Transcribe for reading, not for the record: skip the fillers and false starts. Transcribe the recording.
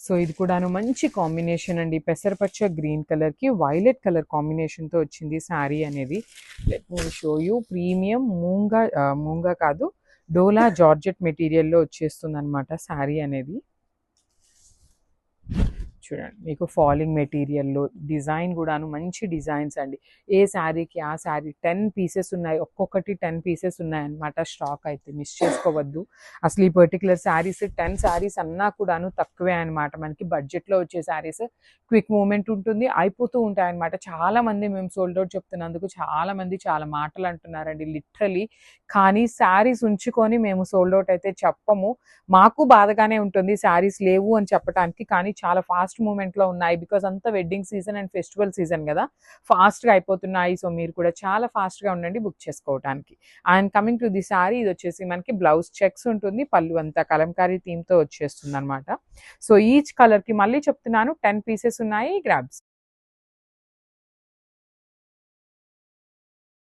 So ఇది కూడాను మంచి కాంబినేషన్ అండి. పెసరపచ్చ గ్రీన్ కలర్‌కి వైలెట్ కలర్ కాంబినేషన్‌తో వచ్చింది శారీ అనేది. Let me show you. Premium moonga కాదు, డోలా జార్జెట్ మెటీరియల్‌లో వచ్చేస్తుందనమాట శారీ అనేది. చూడండి, మీకు ఫాలింగ్ మెటీరియల్‌లో డిజైన్ కూడాను మంచి డిజైన్స్ అండి. ఏ శారీకి ఆ శారీ 10 పీసెస్ ఉన్నాయి. ఒక్కొక్కటి 10 పీసెస్ ఉన్నాయన్నమాట. స్టాక్ అయితే మిస్ చేసుకోవద్దు. అసలు ఈ పర్టిక్యులర్ శారీస్ 10 శారీస్ అన్నా కూడాను తక్కువే అనమాట. మనకి బడ్జెట్‌లో వచ్చే శారీస్ క్విక్ మూవ్‌మెంట్ ఉంటుంది. అయిపోతూ ఉంటాయన్నమాట. చాలామంది మేము సోల్డ్ ఔట్ చెప్తున్నందుకు చాలామంది చాలా మాటలు అంటున్నారండి లిటరల్లీ. కానీ శారీస్ ఉంచుకొని మేము సోల్డ్ ఔట్ అయితే చెప్పము. మాకు బాధగానే ఉంటుంది శారీస్ లేవు అని చెప్పటానికి. కానీ చాలా ఫాస్ట్ మూవ్‌మెంట్‌లో ఉన్నాయి. బికాజ్ అంతా wedding season and festival season గదా! ఫాస్ట్‌గా అయిపోతున్నాయి. సో, మీరు కూడా చాలా ఫాస్ట్‌గా ఉండండి బుక్ చేసుకోవటానికి. And coming to the sari, ఇదొచ్చేసి మనకి బ్లౌజ్ చెక్స్ ఉంటుంది. పళ్ళు అంతా కలంకారీ థీమ్‌తో వచ్చేస్తుందనమాట. సో, ఈచ్ కలర్‌కి మళ్ళీ చెప్తున్నాను 10 పీసెస్ ఉన్నాయి. గ్రాబ్స్.